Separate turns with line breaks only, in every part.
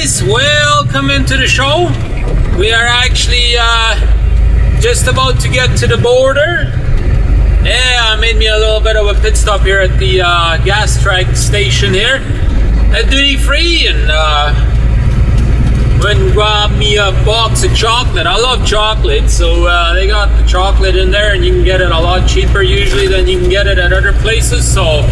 guys, welcome into the show. We are actually just about to get to the border. Yeah, I made me a little bit of a pit stop here at the gas track station here at duty free, and went and grabbed me a box of chocolate. I love chocolate, so they got the chocolate in there, and you can get it a lot cheaper usually than you can get it at other places. So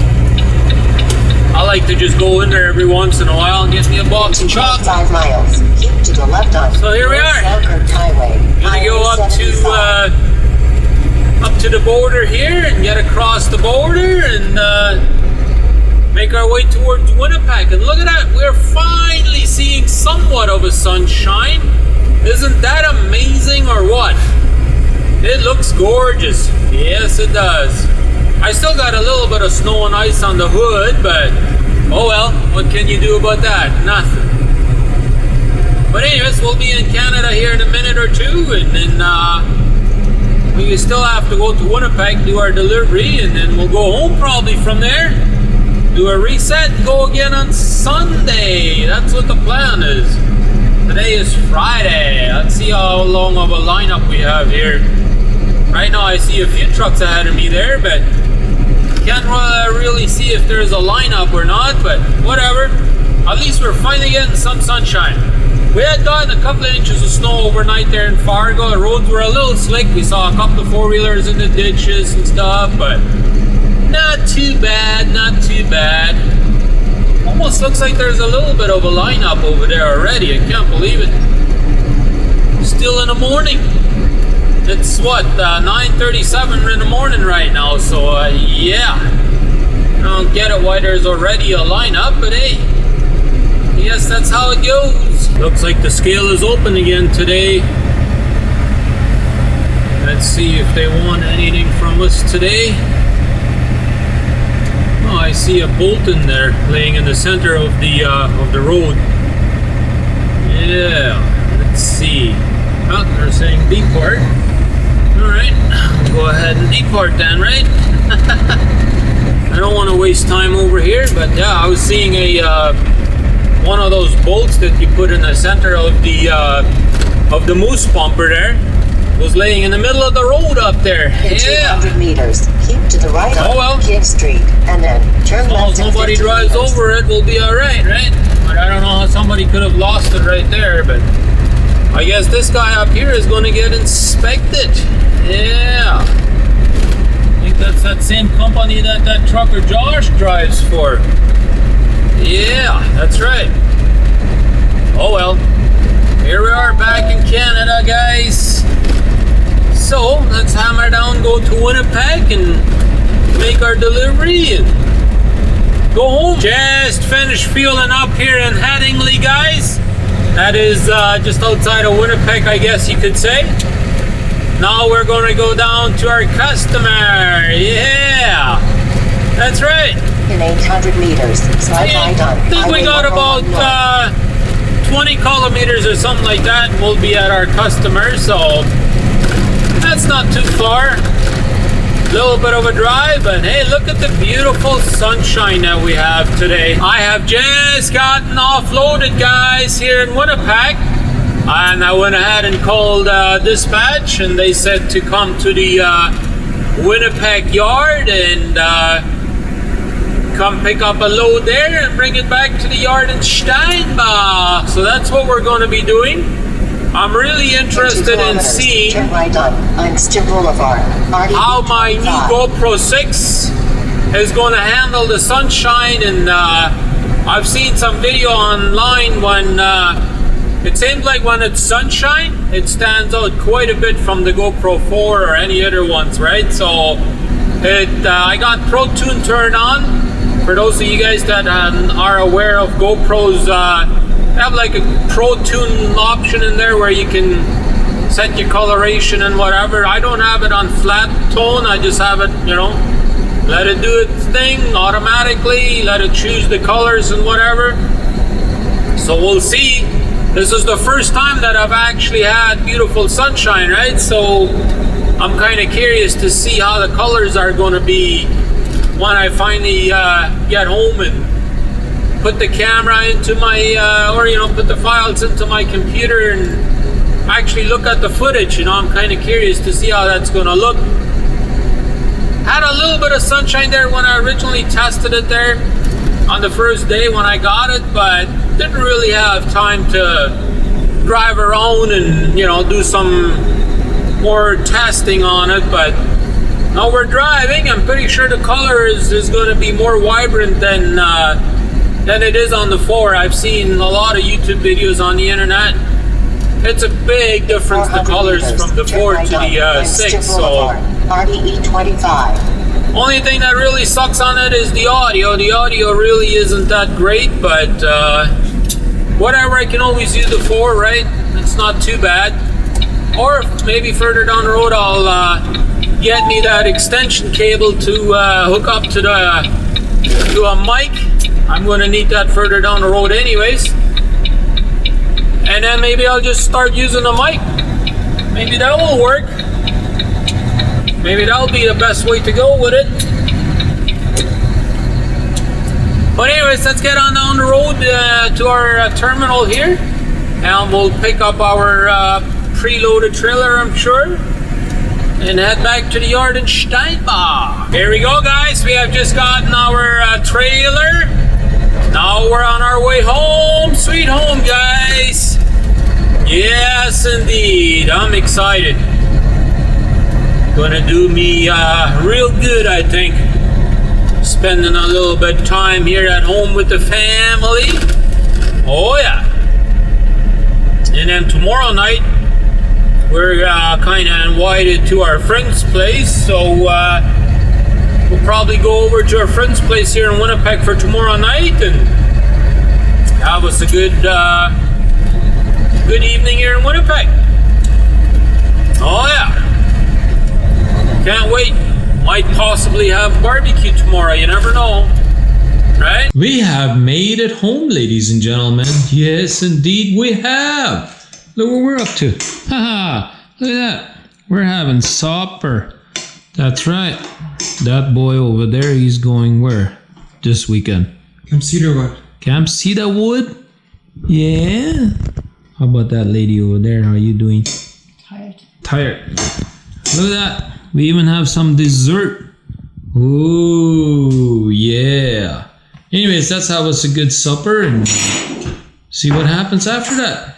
I like to just go in there every once in a while and get me a box of chocolate.
5 miles. Keep to the left on.
So here we are. Gonna go up to the border here and get across the border and make our way towards Winnipeg. And look at that, we're finally seeing somewhat of a sunshine. Isn't that amazing or what? It looks gorgeous. Yes, it does. I still got a little bit of snow and ice on the hood, but oh well, what can you do about that? Nothing. But anyways, we'll be in Canada here in a minute or two, and then we still have to go to Winnipeg, do our delivery, and then we'll go home probably from there, do a reset, and go again on Sunday. That's what the plan is. Today is Friday. Let's see how long of a lineup we have here. Right now I see a few trucks ahead of me there, but can't really see if there's a lineup or not, but whatever. At least we're finally getting some sunshine. We had gotten a couple of inches of snow overnight there in Fargo. The roads were a little slick. We saw a couple of four-wheelers in the ditches and stuff, but not too bad, not too bad. Almost looks like there's a little bit of a lineup over there already. I can't believe it. Still in the morning. It's what, 9:37 in the morning right now, so yeah. I don't get it why there's already a lineup, but hey, yes, that's how it goes. Looks like the scale is open again today. Let's see if they want anything from us today. Oh, I see a bolt in there laying in the center of the road. Yeah, let's see. Oh, they're saying depart. Alright, go ahead and depart then, right? I don't want to waste time over here, but yeah, I was seeing a one of those bolts that you put in the center of the moose bumper there was laying in the middle of the road up there.
In
Yeah.
200 meters, keep to the right on King Street, and then turn left.
As long as nobody drives over it, we'll be alright, right? But I don't know how somebody could have lost it right there, but I guess this guy up here is going to get inspected. Yeah. I think that's that same company that trucker Josh drives for. Yeah, that's right. Oh well. Here we are back in Canada, guys. So, let's hammer down, go to Winnipeg and make our delivery and go home. Just finished fueling up here in Headingley, guys. That is just outside of Winnipeg, I guess you could say. Now we're going to go down to our customer. Yeah, that's right.
In 800 meters, slide right on.
I think we got about 20 kilometers or something like that, and we'll be at our customer, so that's not too far. Little bit of a drive, but hey, look at the beautiful sunshine that we have today. I have just gotten offloaded, guys, here in Winnipeg, and I went ahead and called dispatch, and they said to come to the Winnipeg yard and come pick up a load there and bring it back to the yard in Steinbach. So that's what we're going to be doing. I'm really interested in seeing
turn right on Boulevard,
how my new GoPro 6 is going to handle the sunshine, and I've seen some video online when it seems like when it's sunshine, it stands out quite a bit from the GoPro 4 or any other ones, right? So I got Pro Tune turned on. For those of you guys that are aware of GoPros, they have like a Pro Tune option in there where you can set your coloration and whatever. I don't have it on flat tone. I just have it, you know, let it do its thing automatically, let it choose the colors and whatever. So we'll see. This is the first time that I've actually had beautiful sunshine, right? So I'm kind of curious to see how the colors are going to be when I finally get home and put the camera into my, or you know, put the files into my computer and actually look at the footage. You know, I'm kind of curious to see how that's going to look. Had a little bit of sunshine there when I originally tested it there on the first day when I got it, but didn't really have time to drive around and, you know, do some more testing on it. But now we're driving. I'm pretty sure the color is going to be more vibrant than it is on the 4. I've seen a lot of YouTube videos on the internet. It's a big difference, the colors from the 4 to the 6. So
RDE 25.
Only thing that really sucks on it is the audio. The audio really isn't that great, but whatever, I can always use the 4, right? It's not too bad. Or maybe further down the road I'll get me that extension cable to hook up to a mic. I'm going to need that further down the road anyways. And then maybe I'll just start using the mic. Maybe that will work. Maybe that'll be the best way to go with it. But anyways, let's get on down the road to our terminal here. And we'll pick up our preloaded trailer, I'm sure. And head back to the yard in Steinbach. Here we go, guys. We have just gotten our trailer. Now we're on our way home. Sweet home, guys. Yes, indeed. I'm excited. Gonna do me real good, I think. Spending a little bit of time here at home with the family. Oh yeah. And then tomorrow night, we're kind of invited to our friend's place. So we'll probably go over to our friend's place here in Winnipeg for tomorrow night and have us a good evening here in Winnipeg. Oh yeah. Can't wait. Might possibly have barbecue tomorrow. You never know. Right?
We have made it home, ladies and gentlemen. Yes, indeed we have. Look what we're up to. Haha. Look at that. We're having supper. That's right. That boy over there, he's going where? This weekend.
Camp Cedarwood.
Camp Cedarwood? Yeah. How about that lady over there? How are you doing? Tired. Look at that. We even have some dessert. Ooh, yeah. Anyways, let's have us a good supper and see what happens after that.